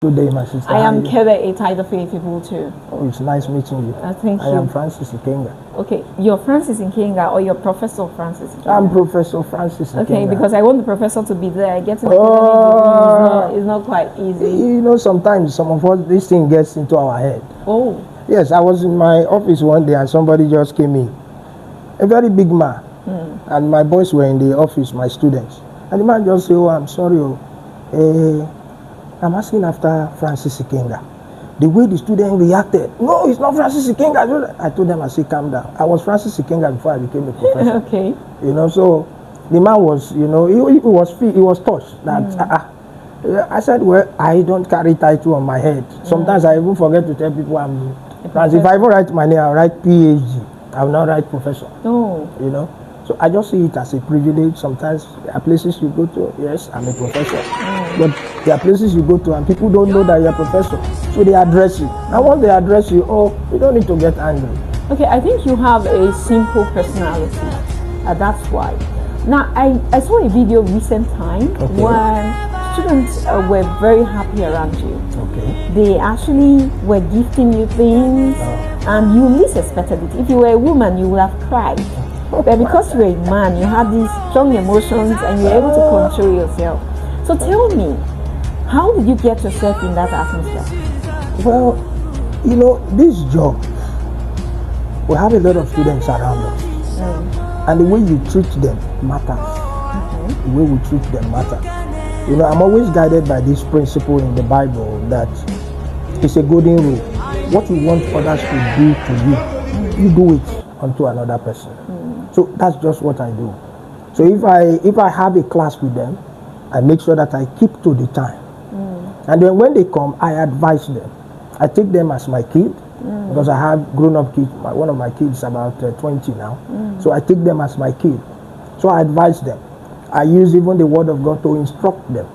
Good day, my sister. I am KC Vottu. Oh, it's nice meeting you. Thank you. I am Francis Ikenga. Okay, you're Francis Ikenga or you're Professor Francis Ikenga? I'm Professor Francis Ikenga. Okay, because I want the professor to be there. Getting is not quite easy. You know, sometimes some of us, this thing gets into our head. Oh. Yes, I was in my office one day and somebody just came in. A very big man. And my boys were in the office, my students. And the man just said, oh, I'm sorry. I'm asking after Francis Ikenga. The way the student reacted, no, it's not Francis Ikenga. I told them, I said, calm down. I was Francis Ikenga before I became a professor. Okay. You know, so the man was, you know, he was touched. That I said, well, I don't carry title on my head. Sometimes I even forget to tell people I'm Francis. If I even write my name, I'll write PhD. I will not write professor. Oh. You know. So I just see it as a privilege. Sometimes there are places you go to, yes, I'm a professor. But there are places you go to and people don't know that you're a professor. So they address you. And once they address you, oh, you don't need to get angry. Okay, I think you have a simple personality. That's why. Now, I saw a video recent time when students were very happy around you. Okay. They actually were gifting you things and you least expected it. If you were a woman, you would have cried. But because you're a man, you have these strong emotions and you're able to control yourself. So tell me, how did you get yourself in that atmosphere? Well, you know, this job, we have a lot of students around us. And the way you treat them matters. The way we treat them matters. You know, I'm always guided by this principle in the Bible that it's a golden rule. What you want others to do to you, you do it unto another person. So that's just what I do. So if I have a class with them, I make sure that I keep to the time. And then when they come, I advise them. I take them as my kid because I have grown-up kids. One of my kids is about 20 now. So I take them as my kid. So I advise them. I use even the word of God to instruct them.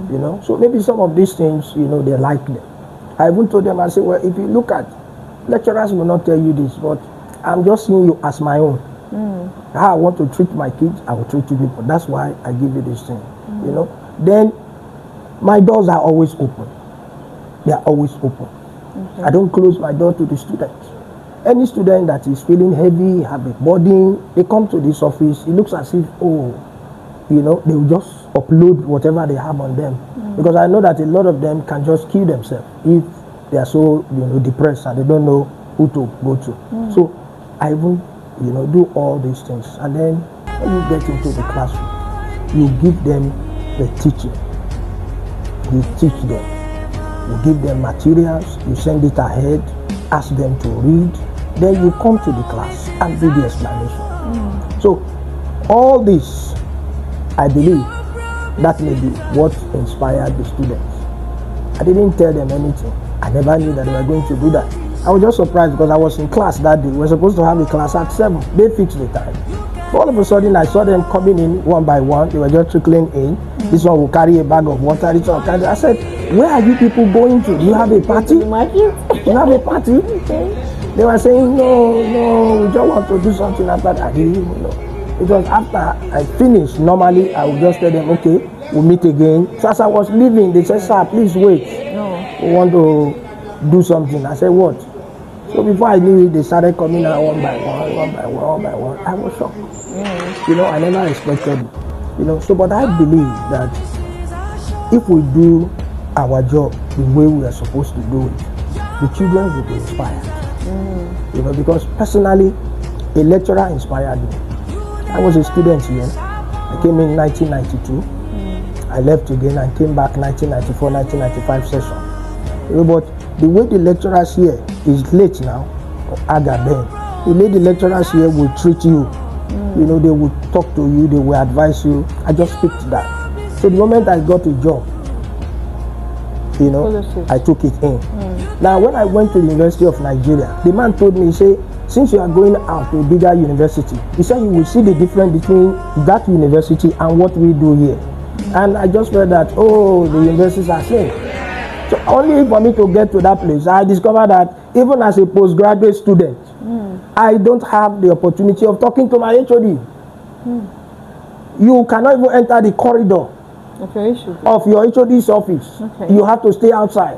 You know, so maybe some of these things, you know, they like them. I even told them, I said, well, if you look at, lecturers will not tell you this, but I'm just seeing you as my own. How I want to treat my kids, I will treat you people. That's why I give you this thing. You know, then my doors are always open. They are always open. I don't close my door to the students. Any student that is feeling heavy, have a burden, they come to this office. It looks as if, oh, you know, they will just upload whatever they have on them. Because I know that a lot of them can just kill themselves if they are so, you know, depressed and they don't know who to go to. So I even, you know, do all these things. And then when you get into the classroom, you give them the teaching. You teach them. You give them materials. You send it ahead. Ask them to read. Then you come to the class and do the explanation. So all this, I believe, that may be what inspired the students. I didn't tell them anything. I never knew that they were going to do that. I was just surprised because I was in class that day. We were supposed to have a class at 7. They fixed the time. All of a sudden, I saw them coming in one by one. They were just trickling in. This one will carry a bag of water. This one carry. I said, where are you people going to? Do you have a party? You have a party? They were saying, no, we just want to do something after that. I didn't even know. It was after I finished. Normally, I would just tell them, okay, we'll meet again. So as I was leaving, they said, sir, please wait. We want to do something. I said, what? So before I knew it, they started coming out one by one. I was shocked. You know, I never expected it. You know, so but I believe that if we do our job the way we are supposed to do it, the children will be inspired. You know, because personally, a lecturer inspired me. I was a student here. I came in 1992. I left again and came back 1994, 1995 session. You know, but the way the lecturers here is late now, or Aga then. The way the lecturers here will treat you, you know, they will talk to you, they will advise you. I just picked that. So the moment I got a job, you know, I took it in. Now, when I went to the University of Nigeria, the man told me, he said, since you are going out to a bigger university, he said you will see the difference between that university and what we do here. And I just felt that, oh, the universities are same. So only for me to get to that place, I discovered that even as a postgraduate student, I don't have the opportunity of talking to my HOD. You cannot even enter the corridor of your HOD's office. You have to stay outside.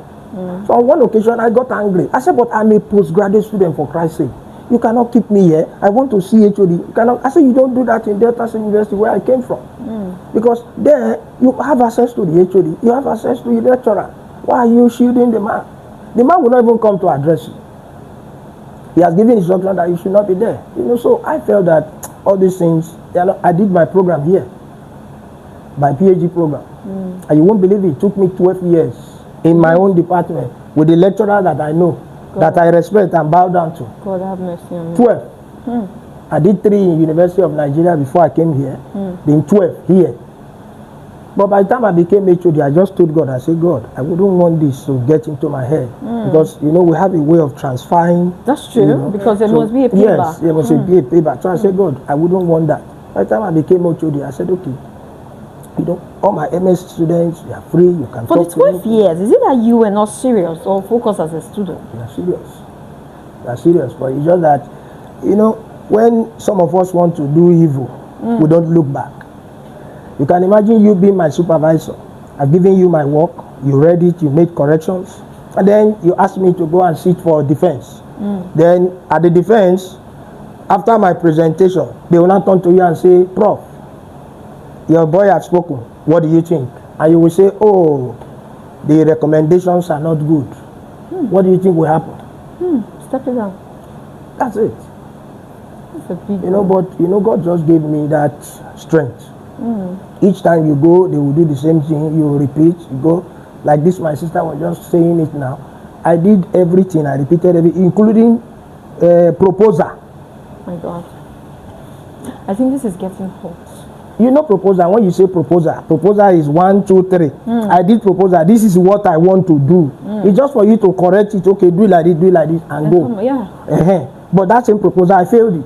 So on one occasion, I got angry. I said, but I'm a postgraduate student, for Christ's sake. You cannot keep me here. I want to see HOD. You cannot. I said, you don't do that in Delta State University, where I came from. Because there, you have access to the HOD. You have access to the lecturer. Why are you shielding the man? The man will not even come to address you. He has given instruction that you should not be there. You know, so I felt that all these things, I did my program here, my PhD program. And you won't believe it took me 12 years in my own department with the lecturer that I know, that I respect and bow down to. God have mercy on me. 12. I did 3 in University of Nigeria before I came here. Then 12 here. But by the time I became HOD, I just told God, I said, God, I wouldn't want this to get into my head. Because, you know, we have a way of transferring. That's true, you know, because there must be a payback. Yes, there must be a payback. So I said, God, I wouldn't want that. By the time I became HOD, I said, okay, you know, all my MS students, they are free, you can For talk the 12 years, is it that you were not serious or focused as a student? They are serious. They are serious, but it's just that, you know, when some of us want to do evil, we don't look back. You can imagine you being my supervisor. I've given you my work, you read it, you made corrections, and then you asked me to go and sit for defense. Then at the defense, after my presentation, they will not turn to you and say, Prof, your boy has spoken, what do you think? And you will say, oh, the recommendations are not good. What do you think will happen? Step it down. That's it. That's a big You know, but you know, God just gave me that strength. Each time you go, they will do the same thing. You repeat, you go. Like this, my sister was just saying it now. I did everything. I repeated everything, including proposal. My God. I think this is getting hot. You know proposal, when you say proposal is 1, 2, 3. I did proposal. This is what I want to do. It's just for you to correct it. Okay, do it like this, and go. But that same proposal, I failed it.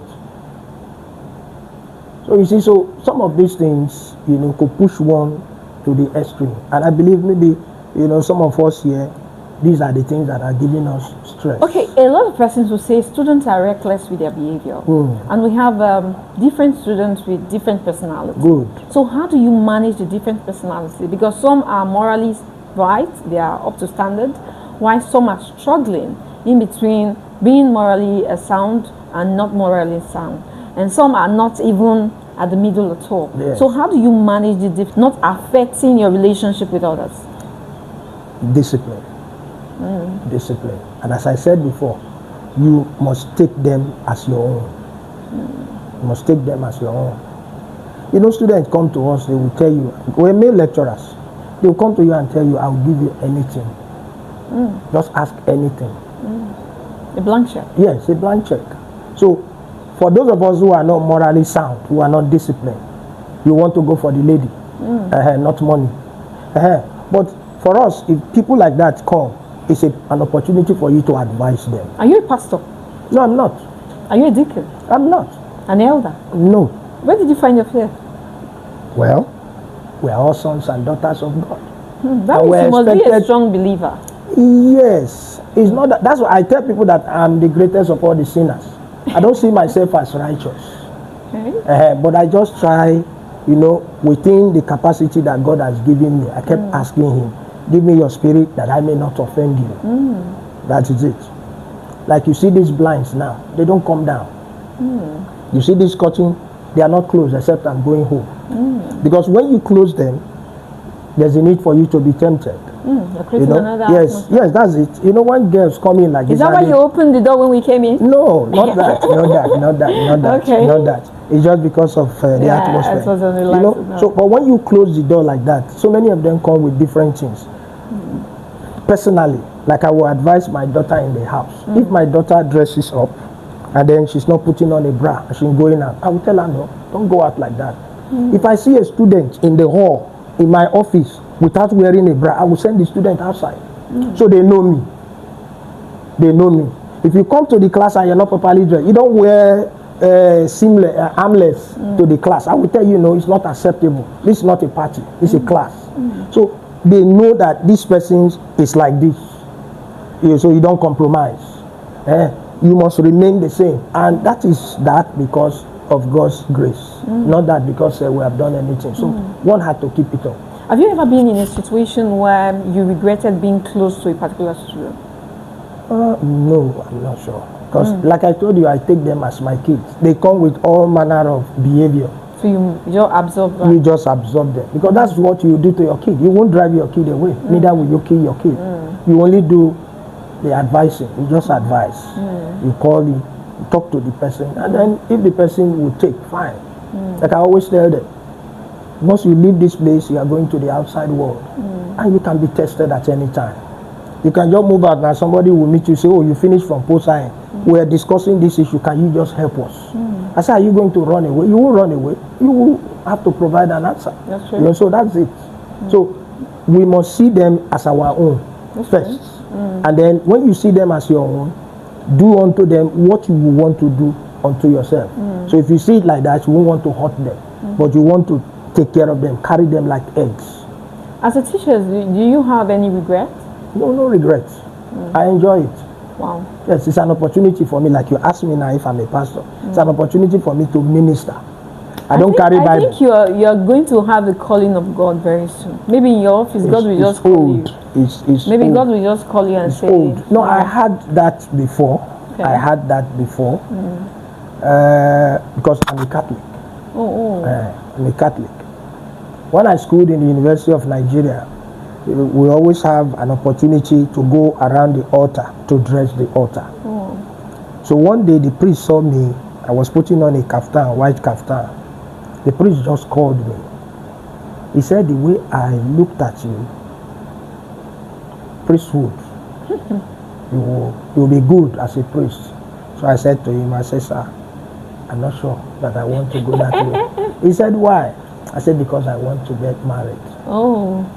So you see, so some of these things, you know, could push one to the extreme. And I believe maybe, you know, some of us here, these are the things that are giving us stress. Okay, a lot of persons will say students are reckless with their behavior. And we have different students with different personalities. Good. So how do you manage the different personalities? Because some are morally right, they are up to standard, while some are struggling in between being morally sound and not morally sound. And some are not even at the middle at all. Yes. So how do you manage the not affecting your relationship with others? Discipline. Discipline. And as I said before, you must take them as your own. You must take them as your own. You know, students come to us, they will tell you, we're male lecturers, they will come to you and tell you, I will give you anything. Just ask anything. A blank check? Yes, a blank check. So, for those of us who are not morally sound, who are not disciplined, you want to go for the lady, not money. But for us, if people like that come, it's an opportunity for you to advise them. Are you a pastor? No, I'm not. Are you a deacon? I'm not. An elder? No. Where did you find your faith? Well, we are all sons and daughters of God. That means you must be a strong believer. Yes. It's not that, that's why I tell people that I'm the greatest of all the sinners. I don't see myself as righteous. But I just try, you know, within the capacity that God has given me. I kept asking Him, give me your spirit that I may not offend you. That is it. Like you see these blinds now, they don't come down. You see this curtain, they are not closed except I'm going home. Because when you close them, there's a need for you to be tempted. You know? Yes, that's it. You know, when girls come in like this. Is that why you opened the door when we came in? No, not that. Not that. It's just because of the atmosphere. You know, so but when you close the door like that, so many of them come with different things. Personally, like I will advise my daughter in the house. If my daughter dresses up and then she's not putting on a bra and she's going out, I will tell her, no, don't go out like that. If I see a student in the hall, in my office, without wearing a bra, I will send the student outside. So they know me. They know me. If you come to the class and you're not properly dressed, you don't wear armless to the class, I will tell you, no, it's not acceptable. This is not a party. It's a class. So they know that this person is like this. So you don't compromise. You must remain the same. And that is that because of God's grace. Not that because we have done anything. So one had to keep it up. Have you ever been in a situation where you regretted being close to a particular student? No, I'm not sure. Because like I told you, I take them as my kids. They come with all manner of behavior. So you just absorb that? You just absorb them. Because that's what you do to your kid. You won't drive your kid away. Neither will you kill your kid. You only do the advising. You just advise. You call him, you talk to the person. And then if the person will take, fine. Like I always tell them, once you leave this place, you are going to the outside world. And you can be tested at any time. You can just move out now. Somebody will meet you, say, oh, you finished from post-science. We are discussing this issue. Can you just help us? I said, are you going to run away? You won't run away. You will have to provide an answer. That's true. You know, so that's it. So we must see them as our own first. And then when you see them as your own, do unto them what you want to do unto yourself. So if you see it like that, you won't want to hurt them. But you want to take care of them, carry them like eggs. As a teacher, do you have any regrets? No regrets. I enjoy it. Wow. Yes, it's an opportunity for me, like you asked me now if I'm a pastor. It's an opportunity for me to minister. I don't carry Bible. I think you're going to have the calling of God very soon. Maybe in your office, God will just call you. Maybe old. God will just call you and say... Old. No, I had that before. Okay. I had that before. Because I'm a Catholic. I'm a Catholic. When I schooled in the University of Nigeria, we always have an opportunity to go around the altar to dress the altar. So one day the priest saw me. I was putting on a kaftan, white kaftan. The priest just called me. He said, the way I looked at you, priesthood, you will be good as a priest. So I said to him, I said, sir, I'm not sure that I want to go that way. He said, why? I said, because I want to get married.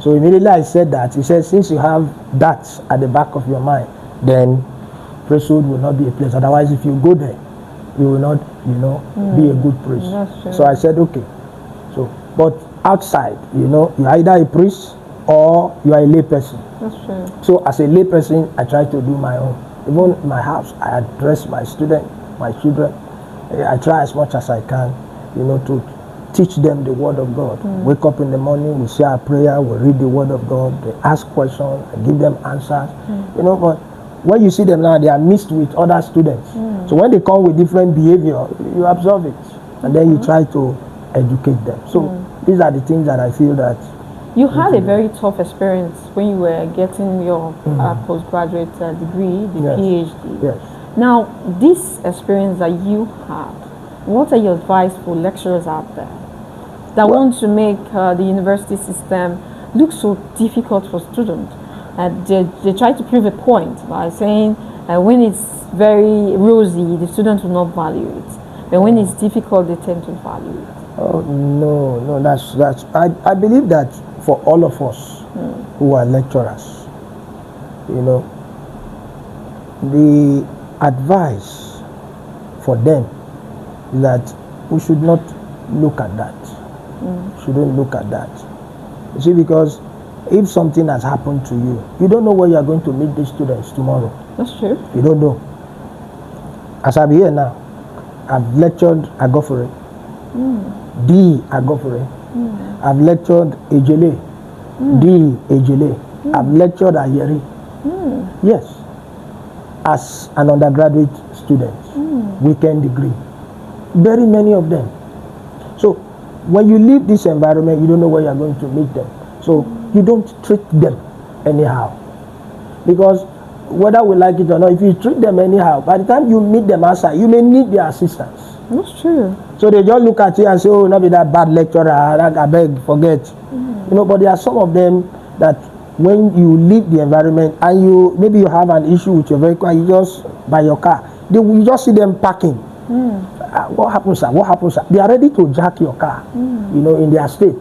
So immediately I said that. He said, since you have that at the back of your mind, then priesthood will not be a place. Otherwise, if you go there, you will not, be a good priest. So I said, okay. So, but outside, you're either a priest or you are a lay person. That's true. So as a lay person, I try to do my own. Even in my house, I address my students, my children. I try as much as I can, to teach them the word of God. Wake up in the morning, we say our prayer, we read the word of God, they ask questions, I give them answers. But when you see them now, they are mixed with other students. So when they come with different behavior, you absorb it. And then you try to educate them. So these are the things that I feel that... You had a very tough experience when you were getting your postgraduate degree, the PhD. Yes. Now, this experience that you had, what are your advice for lecturers out there that want to make the university system look so difficult for students? They try to prove a point by saying when it's very rosy, the students will not value it. But when it's difficult, they tend to value it. Oh, no, that's I believe that for all of us who are lecturers, the advice for them is that we should not look at that. Shouldn't look at that. You see, because if something has happened to you, you don't know where you are going to meet these students tomorrow. That's true. You don't know. As I'm here now, I've lectured Agofere, D. Agofere. I've lectured Ejele, D. Ejele. I've lectured Ayeri. Yes. As an undergraduate student, weekend degree. Very many of them. So when you leave this environment, you don't know where you're going to meet them. So you don't treat them anyhow. Because whether we like it or not, if you treat them anyhow, by the time you meet them outside, you may need their assistance. That's true. So they just look at you and say, oh, not be that bad lecturer, I beg, forget. But there are some of them that when you leave the environment and maybe you have an issue with your vehicle, you just buy your car, you just see them parking. What happens, sir? What happens, sir? They are ready to jack your car, in their state.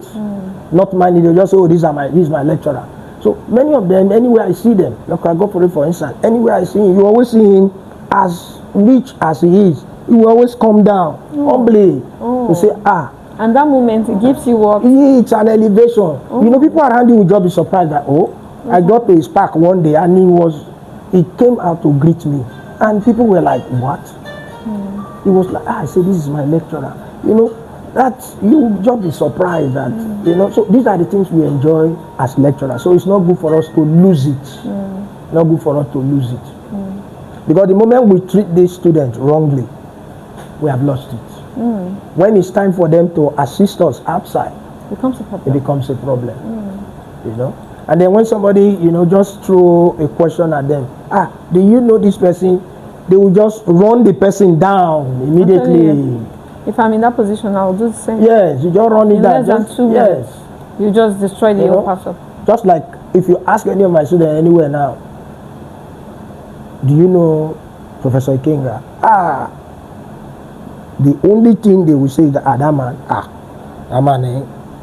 Not minding, they just say, oh, this is my lecturer. So many of them, anywhere I see them, look, I go for instance, anywhere I see him, you always see him as rich as he is. He will always come down, humbly, to say, And that moment, it gives you what? It's an elevation. People around you will just be surprised that, I got to his park one day and he came out to greet me. And people were like, what? He was like, I said, this is my lecturer. that you just be surprised that, you know, so these are the things we enjoy as lecturers. So it's not good for us to lose it. Not good for us to lose it. Because the moment we treat these students wrongly, we have lost it. When it's time for them to assist us outside, it becomes a problem. You know? And then when somebody, you know, just throw a question at them, do you know this person? They will just run the person down immediately. If I'm in that position, I'll do the same. Yes, you just run it down. In less than 2 minutes. You just destroy the whole person. Just like if you ask any of my students anywhere now, do you know Professor Ikenga? The only thing they will say is that that man,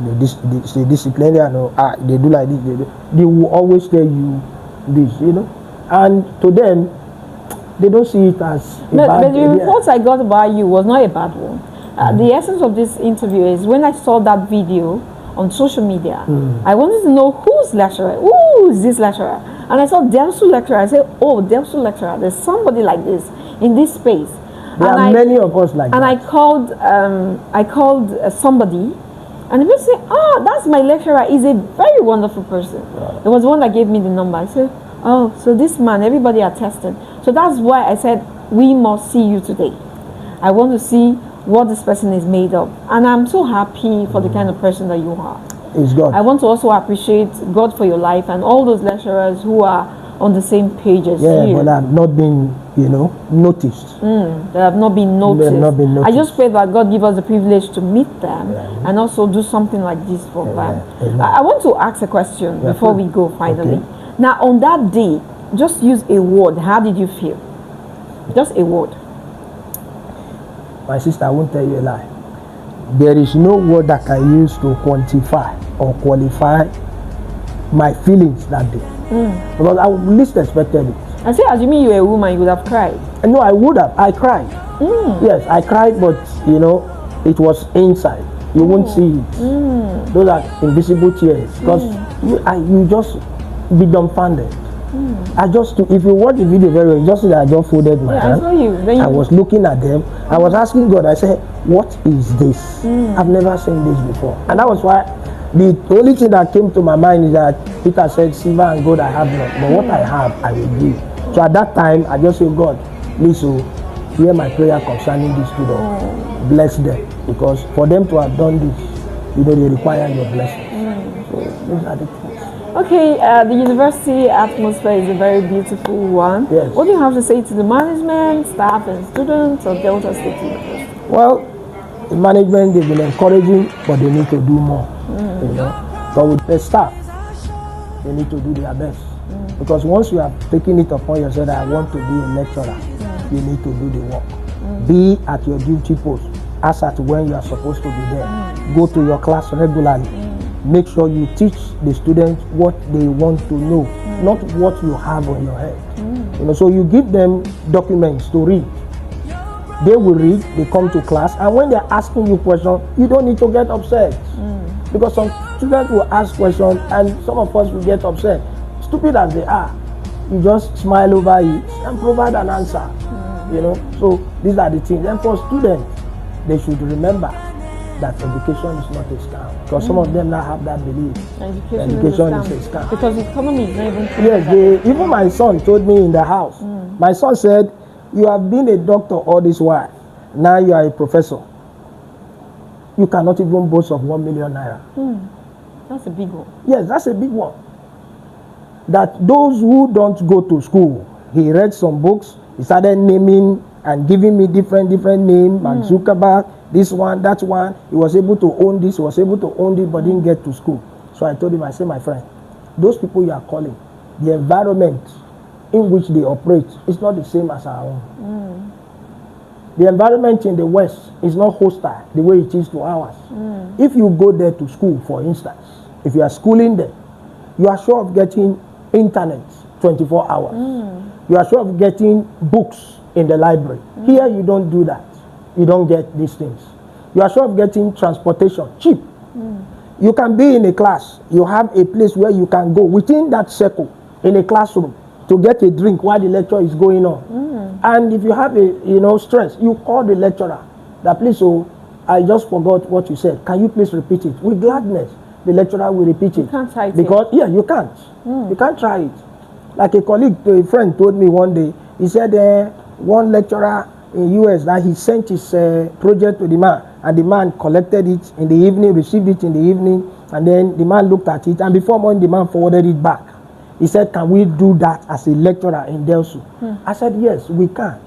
they disciplinarian, they do like this, they will always tell you this, you know. And to them, they don't see it as a bad But the reports I got about you was not a bad one. The essence of this interview is when I saw that video on social media, I wanted to know who's lecturer, who is this lecturer? And I saw DELSU lecturer. I said, oh, DELSU lecturer, there's somebody like this in this space. There are many of us like that. And I called somebody, and the person said, that's my lecturer. He's a very wonderful person. There was one that gave me the number. I said, oh, so this man, everybody attested. So that's why I said, we must see you today. I want to see what this person is made of. And I'm so happy for the kind of person that you are. It's God. I want to also appreciate God for your life and all those lecturers who are on the same page as you. Yeah, but have not been, you know, noticed. They have not been noticed. They have not been noticed. I just pray that God give us the privilege to meet them and also do something like this for them. I want to ask a question before we go finally. Now, on that day, just use a word. How did you feel? Just a word. My sister, I won't tell you a lie. There is no word that I use to quantify or qualify my feelings that day. Because I least expected it. I say, assuming you were a woman, you would have cried. No, I would have. I cried. Yes, I cried, but you know, it was inside. You won't see it. Those are invisible tears. Because you just be dumbfounded. If you watch the video very well, you just see that I just folded my hand. I saw you. I was looking at them. I was asking God, I said, what is this? I've never seen this before. And that was why the only thing that came to my mind is that Peter said, silver and gold I have not, but what I have, I will give. So at that time, I just said, God, please hear my prayer concerning these students. Bless them. Because for them to have done this, you know, they require your blessing. So these are the things. Okay, the university atmosphere is a very beautiful one. Yes. What do you have to say to the management, staff, and students of Delta State University? Well, the management, they've been encouraging, but they need to do more. You know, but with the staff, they need to do their best. Because once you have taken it upon yourself that I want to be a lecturer, you need to do the work. Be at your duty post, as at when you are supposed to be there. Go to your class regularly. Make sure you teach the students what they want to know, not what you have on your head. You know, so you give them documents to read. They will read, they come to class, and when they're asking you questions, you don't need to get upset. Because some students will ask questions, and some of us will get upset. Stupid as they are, you just smile over it and provide an answer. You know, so these are the things. And for students, they should remember that education is not a scam. Because some of them now have that belief. Education is a scam. Because the economy is not even... Yes, even my son told me in the house. My son said, you have been a doctor all this while. Now you are a professor. You cannot even boast of 1 million naira. That's a big one. Yes, that's a big one. That those who don't go to school, he read some books, he started naming and giving me different names, Mark Zuckerberg, this one, that one. He was able to own this, he was able to own this, but didn't get to school. So I told him, I said, my friend, those people you are calling, the environment in which they operate is not the same as our own. The environment in the West is not hostile the way it is to ours. If you go there to school, for instance, if you are schooling there, you are sure of getting internet 24 hours. You are sure of getting books in the library. Here you don't do that. You don't get these things. You are sure of getting transportation cheap. You can be in a class. You have a place where you can go within that circle in a classroom to get a drink while the lecture is going on. And if you have a stress, you call the lecturer that please I just forgot what you said. Can you please repeat it? With gladness, the lecturer will repeat it. You can't type because, yeah, you can't. You can't try it. Like a colleague, a friend told me one day, he said one lecturer in US that he sent his project to the man, and the man collected it in the evening, received it in the evening, and then the man looked at it, and before morning the man forwarded it back. He said, can we do that as a lecturer in DELSU? I said, yes, we can.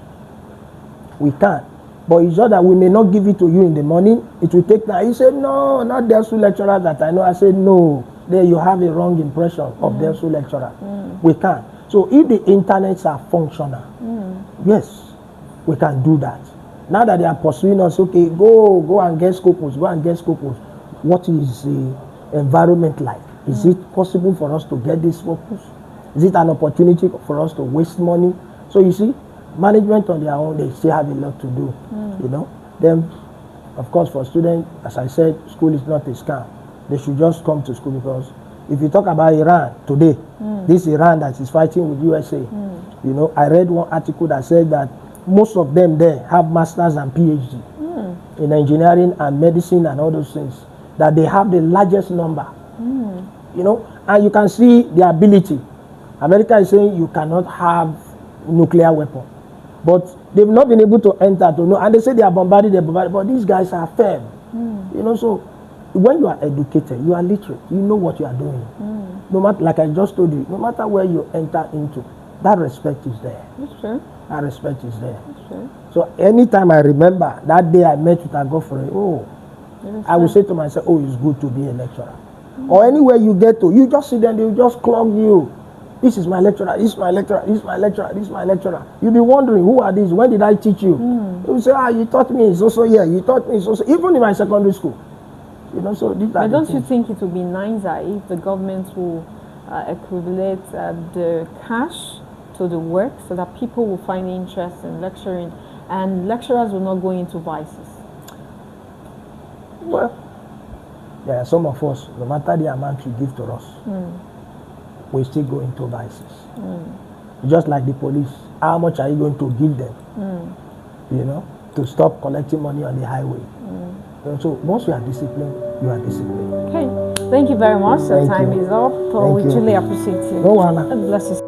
We can. But it's just that we may not give it to you in the morning. It will take time. He said, no, not DELSU lecturer that I know. I said, no, there you have a wrong impression of DELSU lecturer. We can. So if the internets are functional, yes, we can do that. Now that they are pursuing us, okay, go and get Scopus, go and get Scopus. What is the environment like? Is it possible for us to get this Scopus? Is it an opportunity for us to waste money? So you see, management on their own, they still have a lot to do, you know. Then, of course, for students, as I said, school is not a scam. They should just come to school, because if you talk about Iran today, this Iran that is fighting with USA, you know, I read one article that said that most of them there have masters and PhD in engineering and medicine and all those things, that they have the largest number, you know, and you can see the ability. America is saying you cannot have nuclear weapon, but they've not been able to enter to know, and they say they are bombarded, but these guys are firm, you know. So when you are educated, you are literate, you know what you are doing. No matter, like I just told you, no matter where you enter into, that respect is there. That's true. That respect is there. That's true. So anytime I remember that day I met with a girlfriend, I will say to myself, oh, it's good to be a lecturer. Or anywhere you get to, you just sit there and they will just clog you. This is my lecturer, this is my lecturer, this is my lecturer, this is my lecturer. You'll be wondering, who are these? When did I teach you? You will say, you taught me it's also here, you taught me it's also, even in my secondary school. You know, so these are But the don't things. you think it would be nicer if the government will equivalent the cash to the work, so that people will find interest in lecturing and lecturers will not go into vices? Well, there are some of us, no matter the amount you give to us, we still go into vices. Just like the police, how much are you going to give them, you know, to stop collecting money on the highway? So once you are disciplined, you are disciplined. Okay, thank you very much. The time is up. So we truly appreciate you. No, Anna. God bless you.